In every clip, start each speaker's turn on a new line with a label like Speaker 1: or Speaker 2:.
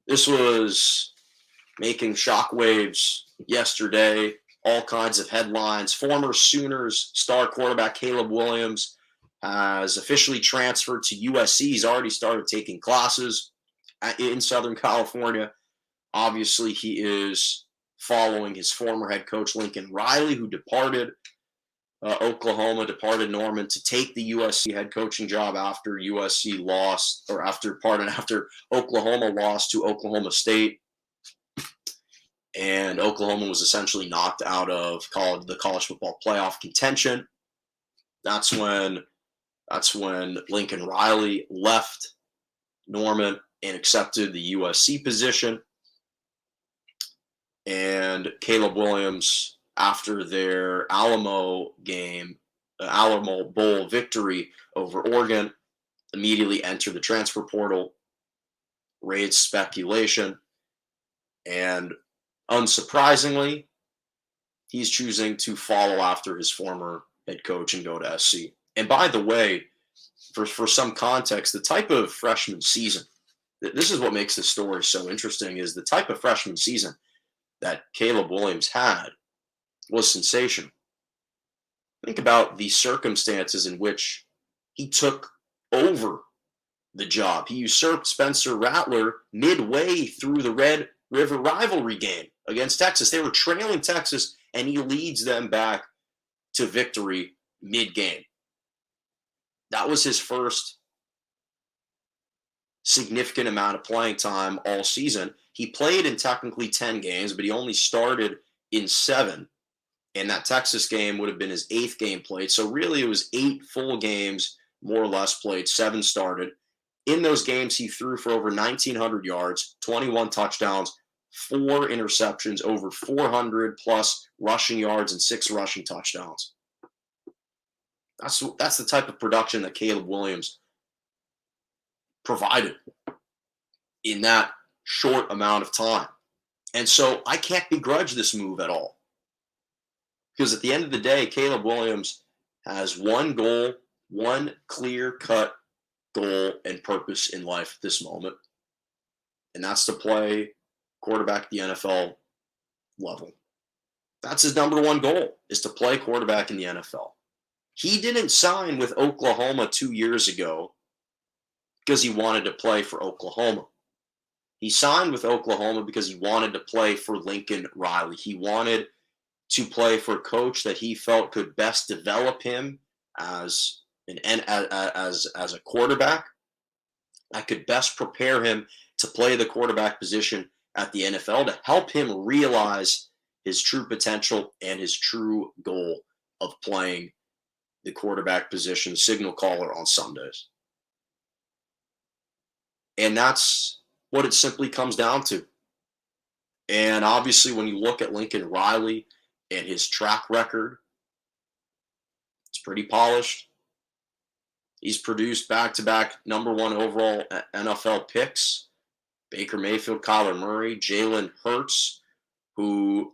Speaker 1: This was making shockwaves yesterday, all kinds of headlines. Former Sooners star quarterback Caleb Williams has officially transferred to USC. He's already started taking classes in Southern California. Obviously, he is following his former head coach, Lincoln Riley, who departed Oklahoma, departed Norman to take the USC head coaching job after USC lost, or after Oklahoma lost to Oklahoma State, and Oklahoma was essentially knocked out of the college football playoff contention. That's when Lincoln Riley left Norman and accepted the USC position. And Caleb Williams, after their Alamo Bowl victory over Oregon, immediately entered the transfer portal, raised speculation, and unsurprisingly, he's choosing to follow after his former head coach and go to SC. And by the way, for some context, the type of freshman season, this is what makes this story so interesting, is the type of freshman season that Caleb Williams had was sensational. Think about the circumstances in which he took over the job. He usurped Spencer Rattler midway through the Red River rivalry game against Texas. They were trailing Texas, and he leads them back to victory mid-game. That was his first significant amount of playing time all season. He played in technically 10 games, but he only started in 7. And that Texas game would have been his 8th game played. So really it was 8 full games, more or less, played. 7 started. In those games, he threw for over 1,900 yards, 21 touchdowns, 4 interceptions, over 400 plus rushing yards, and 6 rushing touchdowns. That's the type of production that Caleb Williams provided in that short amount of time. And so I can't begrudge this move at all. Because at the end of the day, Caleb Williams has one goal, one clear-cut goal and purpose in life at this moment. And that's to play quarterback at the NFL level. That's his number one goal, is to play quarterback in the NFL. He didn't sign with Oklahoma 2 years ago because he wanted to play for Oklahoma. He signed with Oklahoma because he wanted to play for Lincoln Riley. He wanted to play for a coach that he felt could best develop him as a quarterback, that could best prepare him to play the quarterback position at the NFL, to help him realize his true potential and his true goal of playing the quarterback position, signal caller on Sundays. And that's what it simply comes down to. And obviously, when you look at Lincoln Riley and his track record, it's pretty polished. He's produced back-to-back number 1 overall NFL picks. Baker Mayfield, Kyler Murray, Jalen Hurts, who,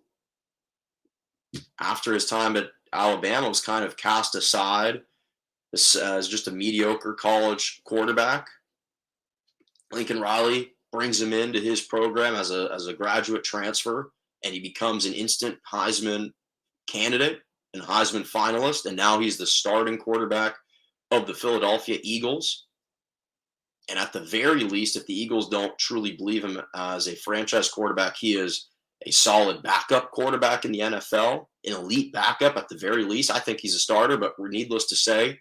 Speaker 1: after his time at Alabama, was kind of cast aside as just a mediocre college quarterback. Lincoln Riley brings him into his program as a graduate transfer, and he becomes an instant Heisman candidate and Heisman finalist, and now he's the starting quarterback of the Philadelphia Eagles. And at the very least, if the Eagles don't truly believe him as a franchise quarterback, he is a solid backup quarterback in the NFL, an elite backup at the very least. I think he's a starter, but needless to say,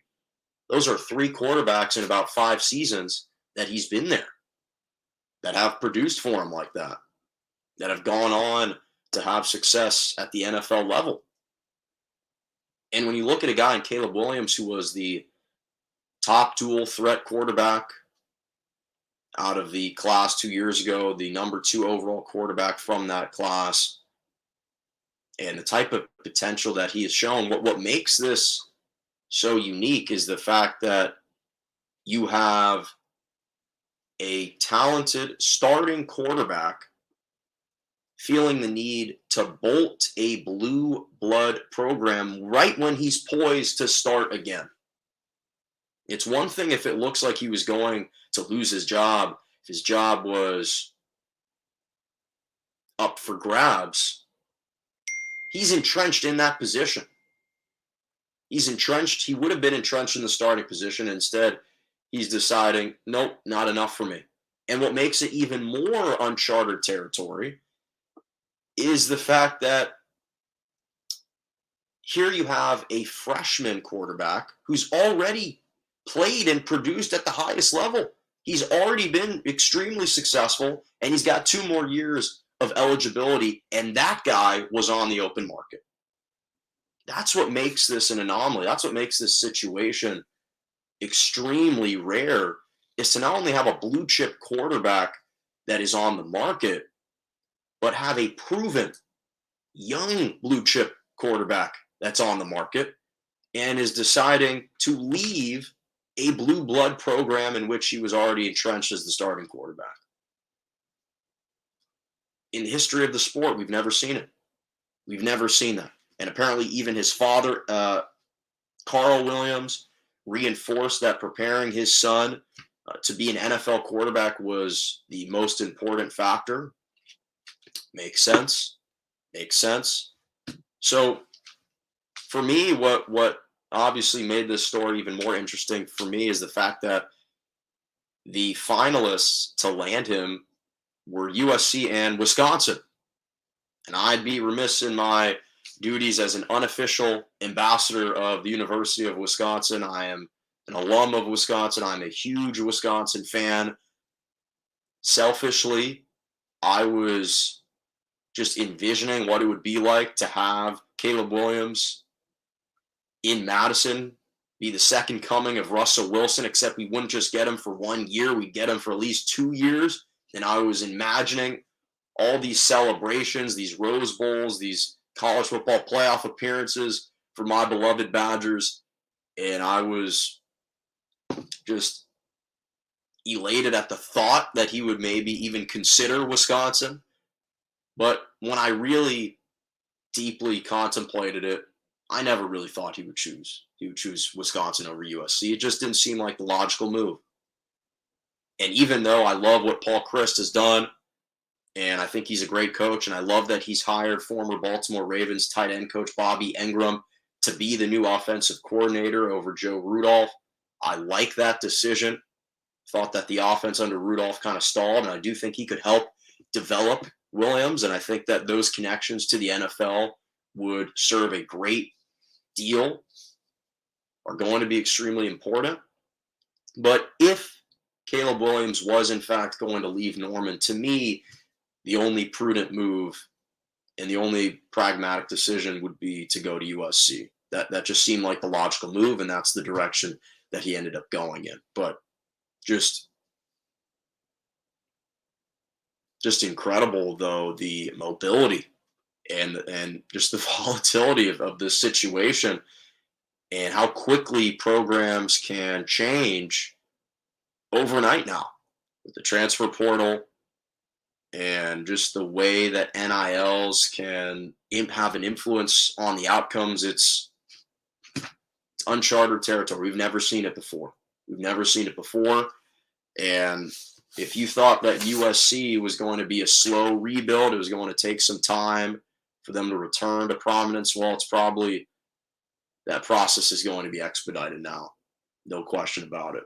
Speaker 1: those are 3 quarterbacks in about 5 seasons that he's been there, that have produced for him like that have gone on to have success at the NFL level. And when you look at a guy in Caleb Williams, who was the top dual threat quarterback out of the class 2 years ago, the number 2 overall quarterback from that class, and the type of potential that he has shown, what makes this so unique is the fact that you have a talented starting quarterback feeling the need to bolt a blue blood program right when he's poised to start again. It's one thing if it looks like he was going to lose his job, if his job was up for grabs, he's entrenched in that position. He's entrenched. He would have been entrenched in the starting position. Instead, he's deciding, nope, not enough for me. And what makes it even more uncharted territory is the fact that here you have a freshman quarterback who's already played and produced at the highest level. He's already been extremely successful, and he's got 2 more years of eligibility, and that guy was on the open market. That's what makes this an anomaly. That's what makes this situation extremely rare, is to not only have a blue chip quarterback that is on the market, but have a proven young blue chip quarterback that's on the market and is deciding to leave a blue blood program in which he was already entrenched as the starting quarterback. In the history of the sport, we've never seen it. We've never seen that. And apparently, even his father, Carl Williams, reinforced that preparing his son to be an NFL quarterback was the most important factor. Makes sense. Makes sense. So, for me, what obviously made this story even more interesting for me is the fact that the finalists to land him were USC and Wisconsin. And I'd be remiss in my duties as an unofficial ambassador of the University of Wisconsin. I am an alum of Wisconsin. I'm a huge Wisconsin fan. Selfishly, I was just envisioning what it would be like to have Caleb Williams in Madison be the second coming of Russell Wilson, except we wouldn't just get him for 1 year, we'd get him for at least 2 years. And I was imagining all these celebrations, these Rose Bowls, these college football playoff appearances for my beloved Badgers. And I was just elated at the thought that he would maybe even consider Wisconsin. But when I really deeply contemplated it, I never really thought he would choose Wisconsin over USC. It just didn't seem like the logical move. And even though I love what Paul Chryst has done, and I think he's a great coach, and I love that he's hired former Baltimore Ravens tight end coach Bobby Engram to be the new offensive coordinator over Joe Rudolph. I like that decision. Thought that the offense under Rudolph kind of stalled, and I do think he could help develop Williams, and I think that those connections to the NFL would serve a great deal, are going to be extremely important. But if Caleb Williams was in fact going to leave Norman, to me, the only prudent move and the only pragmatic decision would be to go to USC. That just seemed like the logical move, and that's the direction that he ended up going in. But just incredible, though, the mobility and just the volatility of this situation, and how quickly programs can change overnight now with the transfer portal, and just the way that NILs can have an influence on the outcomes. It's uncharted territory. We've never seen it before. And if you thought that USC was going to be a slow rebuild, it was going to take some time for them to return to prominence, well, it's probably that process is going to be expedited now. No question about it.